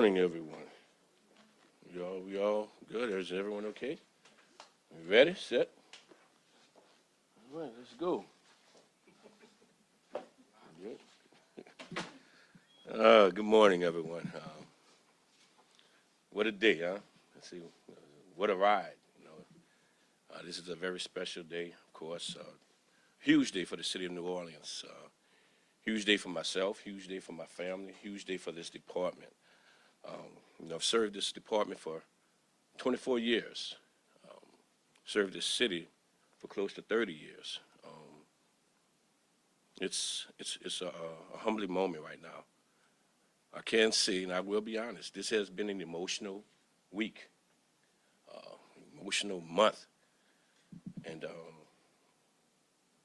morning, everyone. We all good? Is everyone okay? You ready? Set? All right, let's go. Good morning, everyone. What a day, huh? Let's see. What a ride. This is a very special day, of course. Huge day for the city of New Orleans. Huge day for myself. Huge day for my family. Huge day for this department. I've served this department for 24 years. Served this city for close to 30 years. It's a humbling moment right now. I can say, and I will be honest, this has been an emotional week, emotional month. And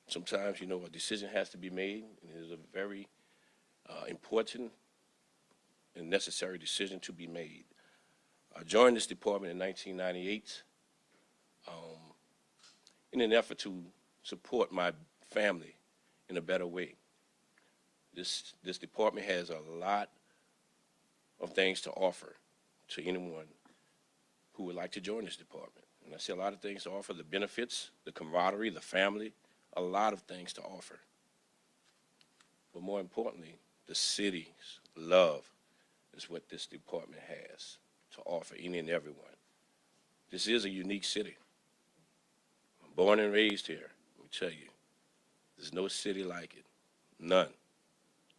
sometimes, a decision has to be made, and it is a very important and necessary decision to be made. I joined this department in 1998 in an effort to support my family in a better way. This department has a lot of things to offer to anyone who would like to join this department. And I see a lot of things to offer: the benefits, the camaraderie, the family, a lot of things to offer. But more importantly, the city's love is what this department has to offer any and everyone. This is a unique city. I'm born and raised here. Let me tell you, there's no city like it. None.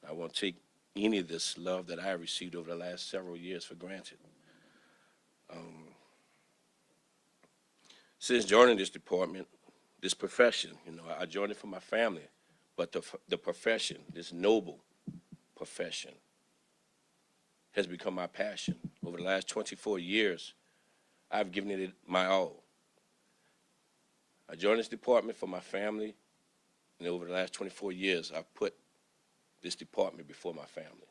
I won't take any of this love that I have received over the last several years for granted. Since joining this department, this profession, I joined it for my family, but the profession, this noble profession, has become my passion. Over the last 24 years, I've given it my all. I joined this department for my family, and over the last 24 years, I've put this department before my family.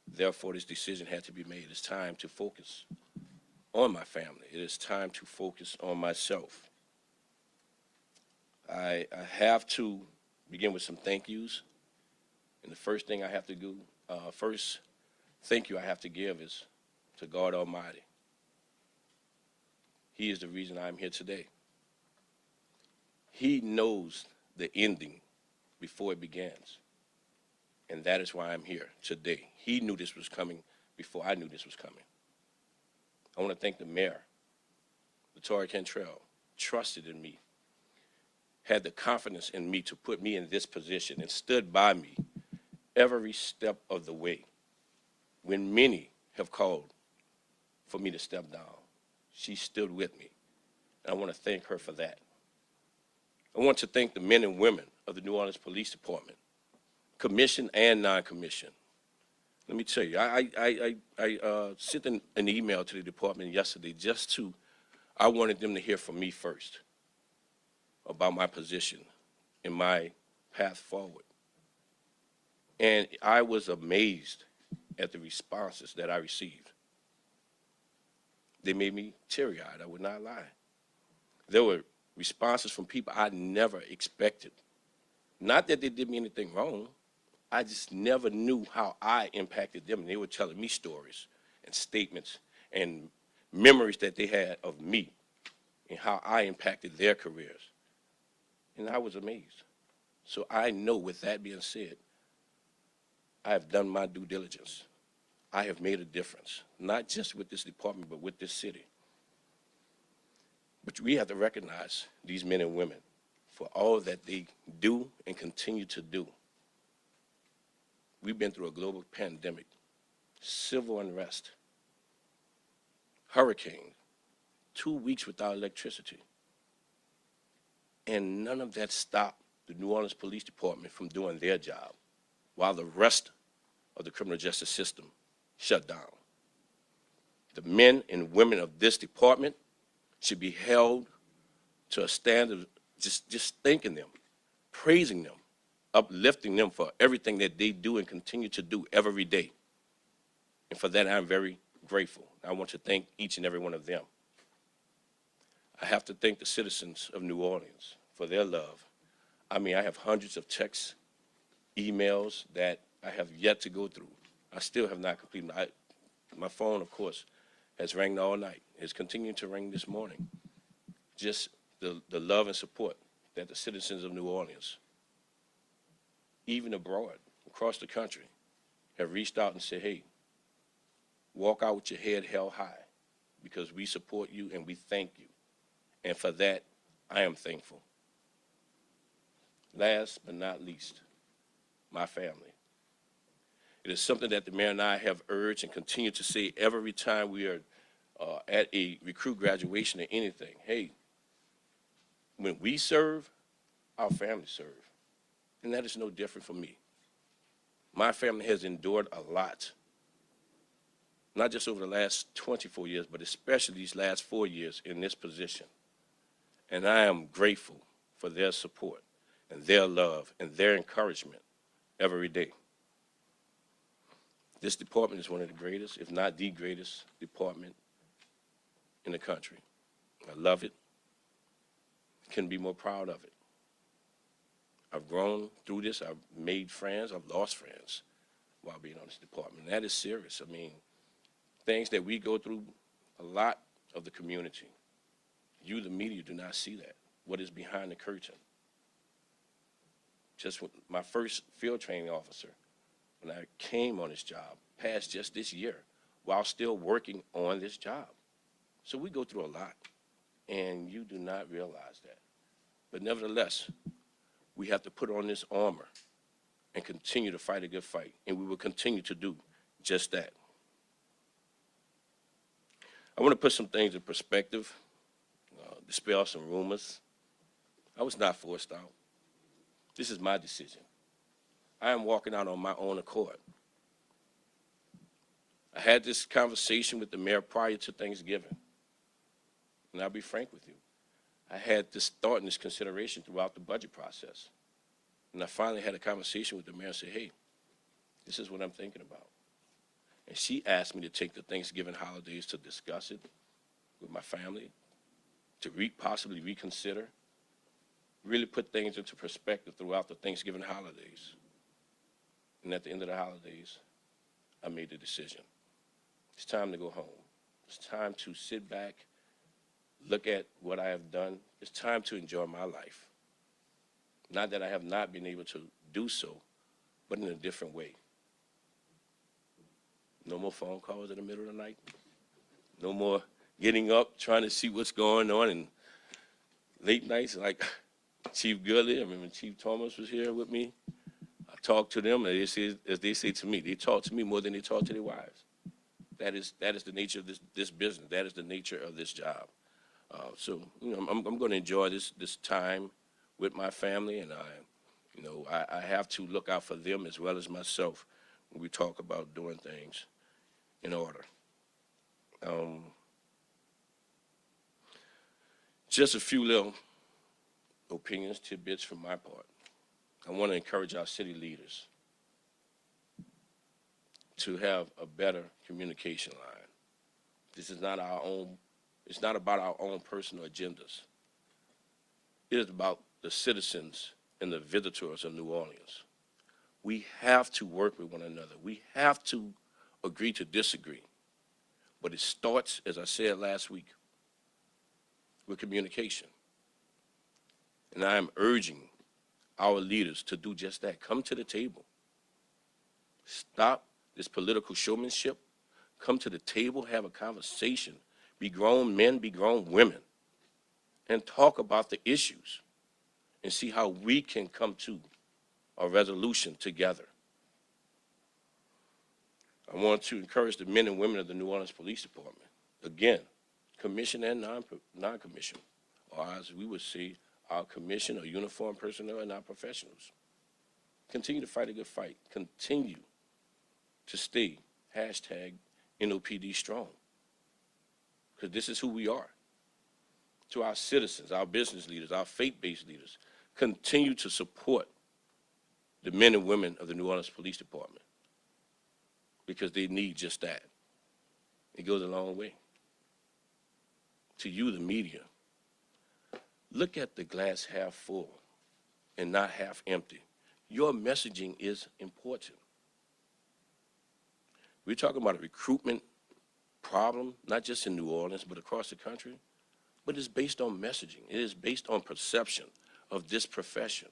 Therefore, this decision had to be made. It's time to focus on my family. It is time to focus on myself. I have to begin with some thank yous. And the first thing I have to do, first thank you I have to give is to God Almighty. He is the reason I'm here today. He knows the ending before it begins. And that is why I'm here today. He knew this was coming before I knew this was coming. I want to thank the mayor, Latoya Cantrell, trusted in me, had the confidence in me to put me in this position, and stood by me every step of the way. When many have called for me to step down, she stood with me. And I want to thank her for that. I want to thank the men and women of the New Orleans Police Department, commissioned and non-commissioned. Let me tell you, I sent an email to the department yesterday I wanted them to hear from me first about my position and my path forward. And I was amazed at the responses that I received. They made me teary-eyed, I would not lie. There were responses from people I never expected. Not that they did me anything wrong. I just never knew how I impacted them. And they were telling me stories and statements and memories that they had of me and how I impacted their careers. And I was amazed. So I know, with that being said, I have done my due diligence. I have made a difference, not just with this department, but with this city. But we have to recognize these men and women for all that they do and continue to do. We've been through a global pandemic, civil unrest, hurricane, 2 weeks without electricity. And none of that stopped the New Orleans Police Department from doing their job while the rest of the criminal justice system shut down. The men and women of this department should be held to a standard of just thanking them, praising them, uplifting them for everything that they do and continue to do every day. And for that, I'm very grateful. I want to thank each and every one of them. I have to thank the citizens of New Orleans for their love. I mean, I have hundreds of texts, emails that I have yet to go through. I still have not completed. My phone, of course, has rang all night. It's continuing to ring this morning. Just the love and support that the citizens of New Orleans, even abroad, across the country, have reached out and said, hey, walk out with your head held high because we support you and we thank you. And for that, I am thankful. Last but not least, my family. It is something that the mayor and I have urged and continue to say every time we are at a recruit graduation or anything. Hey, when we serve, our families serve. And that is no different for me. My family has endured a lot, not just over the last 24 years, but especially these last 4 years in this position. And I am grateful for their support and their love and their encouragement every day. This department is one of the greatest, if not the greatest, department in the country. I love it. Couldn't be more proud of it. I've grown through this. I've made friends. I've lost friends while being on this department. And that is serious. I mean, things that we go through, a lot of the community, you, the media, do not see that. What is behind the curtain? Just with my first field training officer, when I came on this job, passed just this year while still working on this job. So we go through a lot, and you do not realize that. But nevertheless, we have to put on this armor and continue to fight a good fight, and we will continue to do just that. I want to put some things in perspective, dispel some rumors. I was not forced out. This is my decision. I am walking out on my own accord. I had this conversation with the mayor prior to Thanksgiving, and I'll be frank with you. I had this thought and this consideration throughout the budget process. And I finally had a conversation with the mayor and said, hey, this is what I'm thinking about. And she asked me to take the Thanksgiving holidays to discuss it with my family, to possibly reconsider, really put things into perspective throughout the Thanksgiving holidays. And at the end of the holidays, I made the decision. It's time to go home. It's time to sit back, look at what I have done. It's time to enjoy my life. Not that I have not been able to do so, but in a different way. No more phone calls in the middle of the night. No more getting up, trying to see what's going on, and late nights like Chief Gurley. I remember Chief Thomas was here with me. I talked to them, and they say, as they say to me, they talk to me more than they talk to their wives. That is the nature of this business. That is the nature of this job. So, you know, I'm going to enjoy this time with my family, and I have to look out for them as well as myself when we talk about doing things in order. Just a few little opinions, tidbits from my part. I want to encourage our city leaders to have a better communication line. This is not our own, it's not about our own personal agendas. It is about the citizens and the visitors of New Orleans. We have to work with one another. We have to agree to disagree. But it starts, as I said last week, with communication. And I am urging our leaders to do just that. Come to the table. Stop this political showmanship. Come to the table, have a conversation. Be grown men, be grown women, and talk about the issues and see how we can come to a resolution together. I want to encourage the men and women of the New Orleans Police Department, again, commission and non-commission, or as we would say, our commission or uniformed personnel and our professionals. Continue to fight a good fight. Continue to stay #NOPD strong, because this is who we are. To our citizens, our business leaders, our faith-based leaders, continue to support the men and women of the New Orleans Police Department, because they need just that. It goes a long way. To you, the media, look at the glass half full and not half empty. Your messaging is important. We're talking about a recruitment problem, not just in New Orleans, but across the country, but it's based on messaging. It is based on perception of this profession.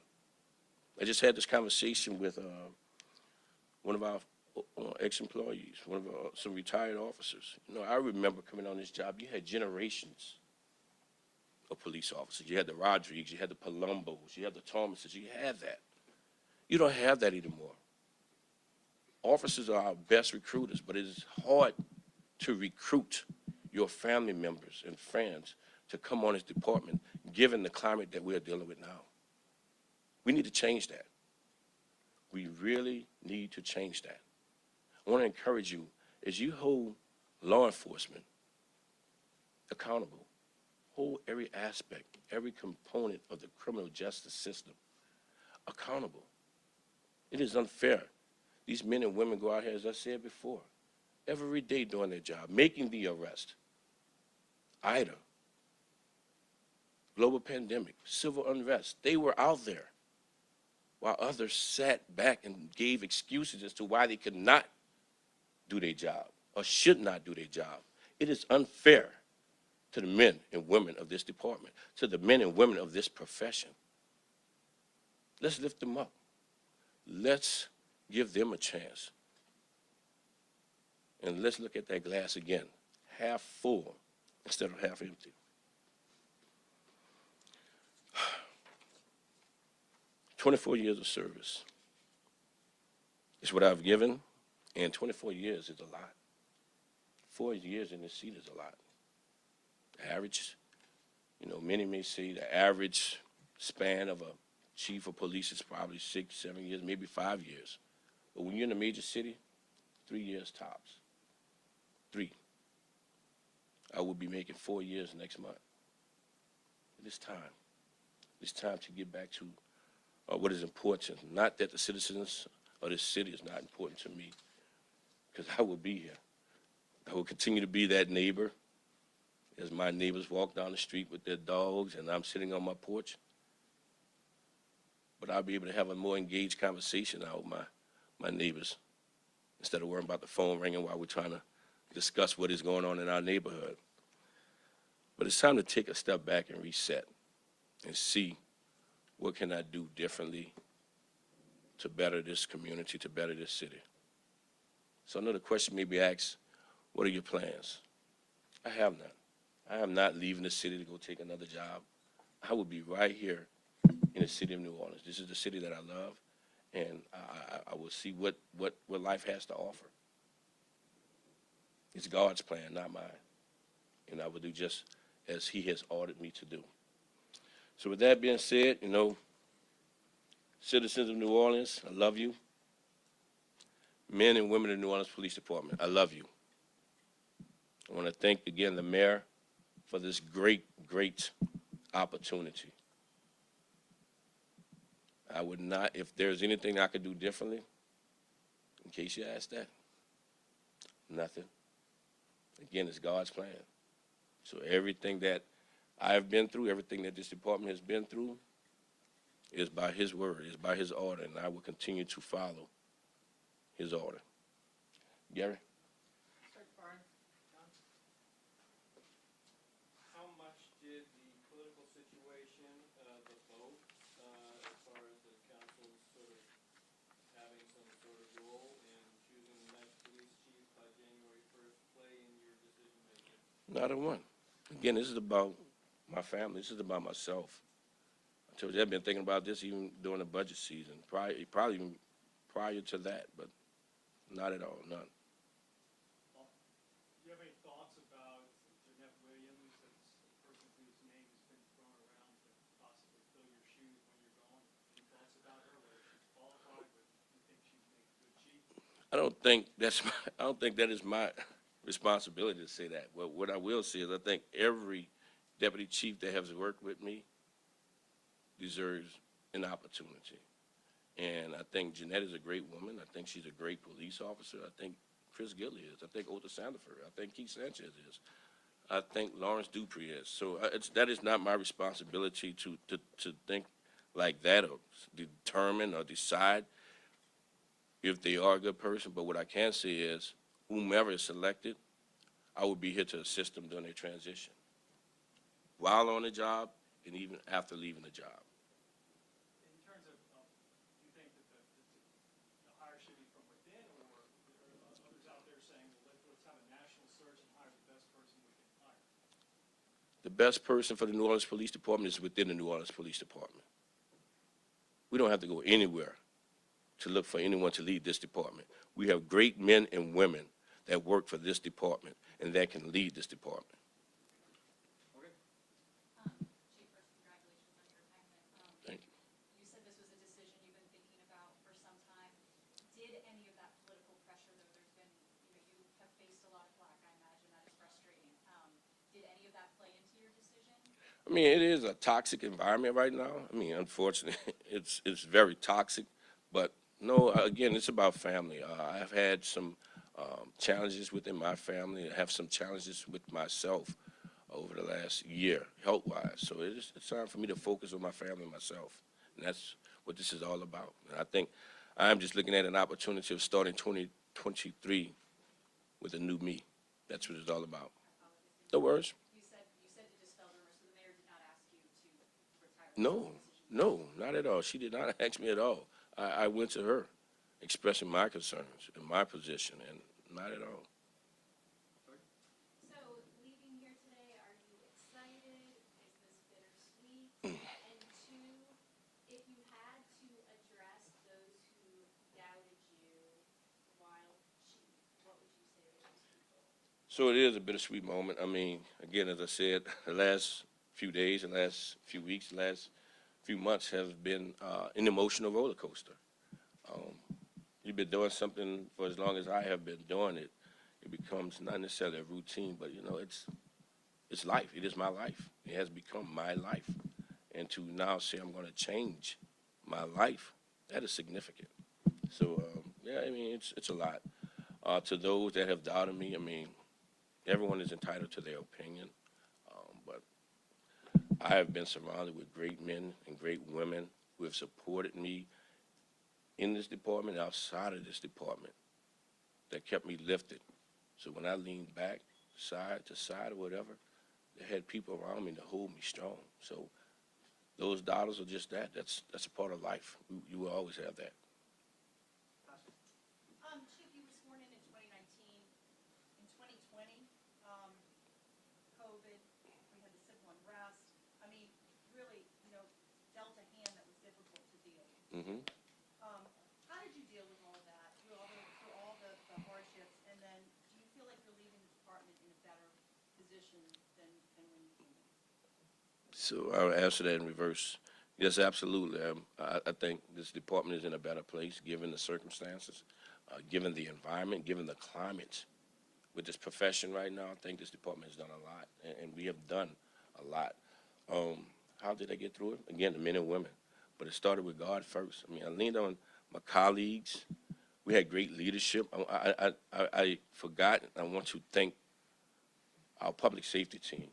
I just had this conversation with one of our ex-employees, some retired officers. You know, I remember coming on this job, you had generations of police officers. You had the Rodriguez, you had the Palombos, you had the Thomases, you had that. You don't have that anymore. Officers are our best recruiters, but it is hard to recruit your family members and friends to come on this department, given the climate that we are dealing with now. We need to change that. We really need to change that. I want to encourage you, as you hold law enforcement accountable, hold every aspect, every component of the criminal justice system accountable. It is unfair. These men and women go out here, as I said before, every day doing their job, making the arrest. Ida, global pandemic, civil unrest, they were out there while others sat back and gave excuses as to why they could not do their job or should not do their job. It is unfair to the men and women of this department, to the men and women of this profession. Let's lift them up. Let's give them a chance. And let's look at that glass again, half full instead of half empty. 24 years of service is what I've given, and 24 years is a lot. 4 years in this seat is a lot. Average, you know, many may say the average span of a chief of police is probably 6, 7 years, maybe 5 years. But when you're in a major city, 3 years tops. 3. I will be making 4 years next month. It is time. It's time to get back to what is important. Not that the citizens of this city is not important to me, because I will be here. I will continue to be that neighbor as my neighbors walk down the street with their dogs and I'm sitting on my porch. But I'll be able to have a more engaged conversation now with my neighbors instead of worrying about the phone ringing while we're trying to discuss what is going on in our neighborhood. But it's time to take a step back and reset and see what can I do differently to better this community, to better this city. So another question may be asked, what are your plans? I have none. I am not leaving the city to go take another job. I will be right here in the city of New Orleans. This is the city that I love, and I will see what life has to offer. It's God's plan, not mine. And I will do just as he has ordered me to do. So with that being said, you know, citizens of New Orleans, I love you. Men and women of the New Orleans Police Department, I love you. I want to thank again the mayor for this great, great opportunity. I would not, if there's anything I could do differently, in case you asked that, nothing. Again, it's God's plan. So everything that I've been through, everything that this department has been through, is by his word, is by his order, and I will continue to follow his order. Gary? How much did the political situation, the vote, as far as the council sort of having some sort of role in choosing the next police chief by January 1st play in your decision making? Not a one. Again, this is about my family. This is about myself. I told you I've been thinking about this even during the budget season, probably even prior to that, but not at all, none. Well, do you have any thoughts about Jeanette Williams, as a person whose name has been thrown around to possibly fill your shoes when you're gone? Any thoughts about her, whether she's qualified, whether you think she'd make a good chief? I don't think that is my responsibility to say that. Well, what I will say is I think every deputy chief that has worked with me deserves an opportunity. And I think Jeanette is a great woman. I think she's a great police officer. I think Chris Gilley is. I think Ota Sandifer. I think Keith Sanchez is. I think Lawrence Dupree is. So that is not my responsibility to think like that or determine or decide if they are a good person. But what I can say is whomever is selected, I would be here to assist them during their transition, while on the job and even after leaving the job. In terms of, do you think that the hire should be from within, or there are others out there saying, well, let's have a national search and hire the best person we can hire? The best person for the New Orleans Police Department is within the New Orleans Police Department. We don't have to go anywhere to look for anyone to lead this department. We have great men and women that work for this department and that can lead this department. Chief, first, congratulations on your appointment. Thank you. You said this was a decision you've been thinking about for some time. Did any of that political pressure, though there's been, you have faced a lot of flack, I imagine that is frustrating. Did any of that play into your decision? I mean, it is a toxic environment right now. I mean, unfortunately, it's very toxic. But no, again, it's about family. I've had some challenges within my family. I have some challenges with myself over the last year, health-wise. So it's time for me to focus on my family and myself. And that's what this is all about. And I think I'm just looking at an opportunity of starting 2023 with a new me. That's what it's all about. No worries. You said to dispel rumors, so the mayor did not ask you to retire. No, not at all. She did not ask me at all. I went to her expressing my concerns and my position, and not at all. So, leaving here today, are you excited? Is this bittersweet? And two, if you had to address those who doubted you while chief, what would you say to those people? So it is a bittersweet moment. I mean, again, as I said, the last few days, the last few weeks, the last few months have been an emotional roller coaster. You've been doing something for as long as I have been doing it. It becomes not necessarily a routine, but, it's life. It is my life. It has become my life. And to now say I'm going to change my life, that is significant. So, yeah, I mean, it's a lot. To those that have doubted me, I mean, everyone is entitled to their opinion, but I have been surrounded with great men and great women who have supported me in this department, outside of this department, that kept me lifted. So when I leaned back, side to side or whatever, they had people around me to hold me strong. So those dollars are just that. That's a part of life. You will always have that. Chief, you were sworn in 2019. In 2020, COVID, we had the civil unrest. I mean, really, dealt a hand that was difficult to deal with. Mm-hmm. How did you deal with all that, through all the hardships, and then do you feel like you're leaving the department in a better position than when you came in? So I'll answer that in reverse. Yes, absolutely. I think this department is in a better place given the circumstances, given the environment, given the climate. With this profession right now, I think this department has done a lot, and we have done a lot. How did I get through it? Again, the men and women. But it started with God first. I mean, I leaned on my colleagues. We had great leadership. I forgot, I want to thank our public safety team,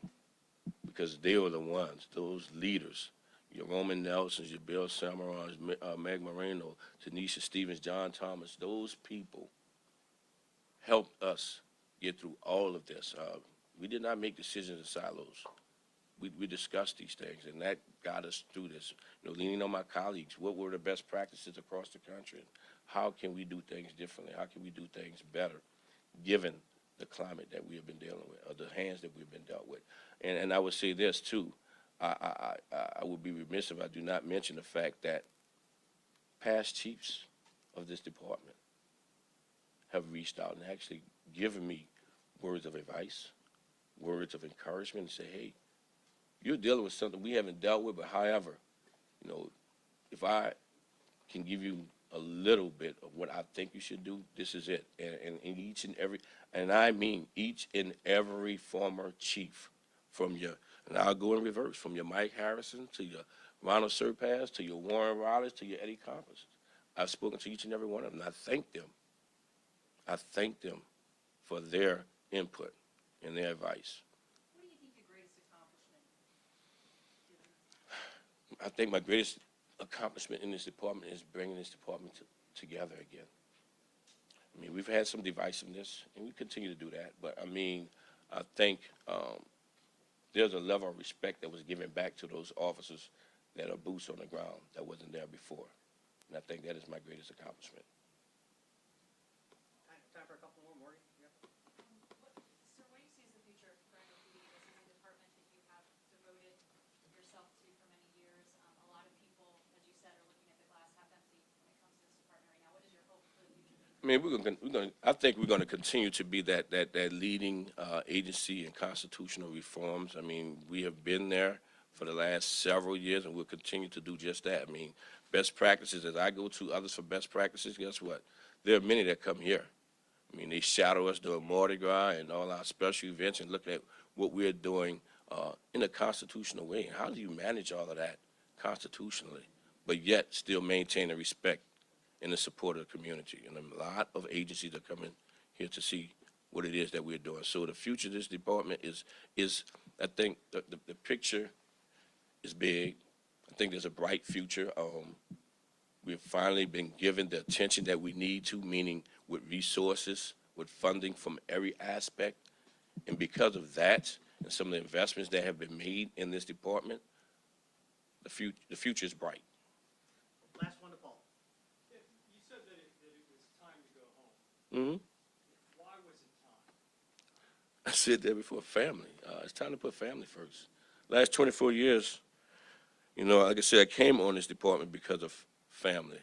because they were the ones, those leaders, your Roman Nelsons, your Bill Samarons, Meg Moreno, Tanisha Stevens, John Thomas, those people helped us get through all of this. We did not make decisions in silos. We discussed these things, and that got us through this. Leaning on my colleagues, what were the best practices across the country? How can we do things differently? How can we do things better, given the climate that we have been dealing with, or the hands that we've been dealt with? And I would say this, too. I would be remiss if I do not mention the fact that past chiefs of this department have reached out and actually given me words of advice, words of encouragement, and say, hey, you're dealing with something we haven't dealt with, but however, if I can give you a little bit of what I think you should do, this is it. And each and every, and I mean each and every former chief, from your, and I'll go in reverse, from your Mike Harrison to your Ronald Surpass to your Warren Rollins to your Eddie Compass. I've spoken to each and every one of them, and I thank them. I thank them for their input and their advice. What do you think your greatest accomplishment is? I think my greatest accomplishment in this department is bringing this department together again. I mean, we've had some divisiveness, and we continue to do that, but I mean, I think there's a level of respect that was given back to those officers that are boots on the ground that wasn't there before. And I think that is my greatest accomplishment. Time for a couple more, Morgan. Yep. Sir, what do you see as the future for NOPD? This is a department that you have devoted yourself to for many years. A lot of people, as you said, are looking at the glass half empty when it comes to this department right now. What is your hope for the future? I mean, I think we're going to continue to be that leading agency in constitutional reforms. I mean, we have been there for the last several years, and we'll continue to do just that. I mean, best practices, as I go to others for best practices, guess what? There are many that come here. I mean, they shadow us during Mardi Gras and all our special events and look at what we're doing in a constitutional way. How do you manage all of that constitutionally, but yet still maintain the respect and the support of the community? And a lot of agencies are coming here to see what it is that we're doing. So the future of this department is I think, the picture is big. I think there's a bright future. We've finally been given the attention that we need to, meaning with resources, with funding from every aspect. And because of that and some of the investments that have been made in this department, the future is bright. Last one to Paul. You said that it was time to go home. Mm-hmm. Why was it time? I said that before, family. It's time to put family first. Last 24 years, you know, like I said, I came on this department because of family.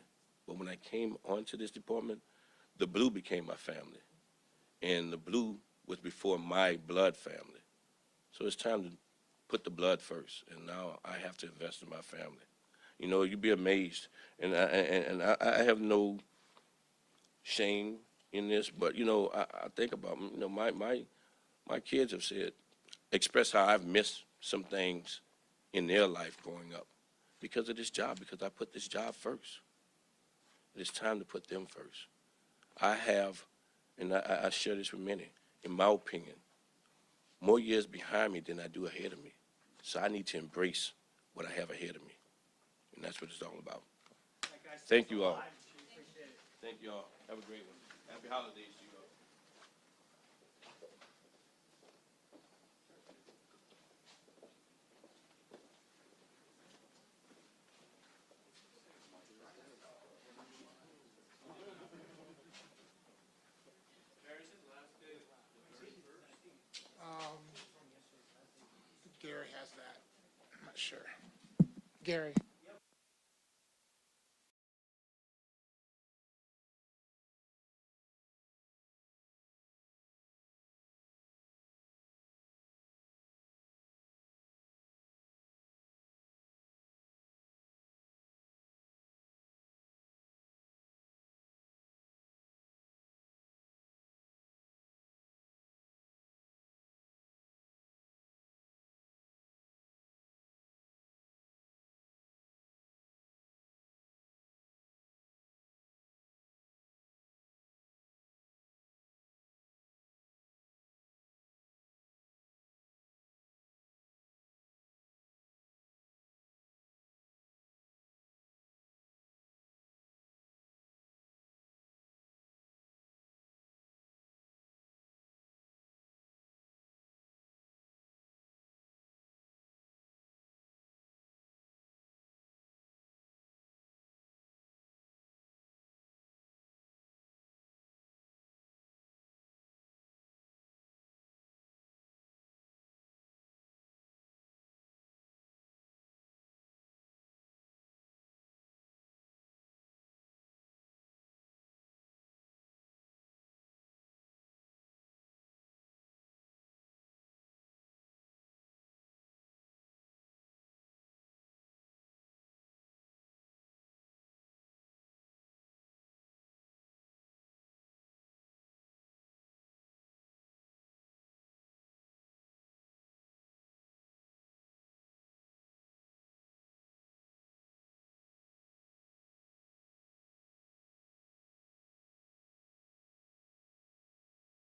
But when I came onto this department, the blue became my family. And the blue was before my blood family. So it's time to put the blood first. And now I have to invest in my family. You know, you'd be amazed. And I have no shame in this, but, you know, I think about, you know, my kids have said, expressed how I've missed some things in their life growing up because of this job, because I put this job first. It's time to put them first. I have, and I share this with many, in my opinion, more years behind me than I do ahead of me. So I need to embrace what I have ahead of me. And that's what it's all about. Guys, Thank you all. Appreciate it. Thank you all. Have a great one. Happy holidays to you all. Gary has that. I'm not sure. Gary.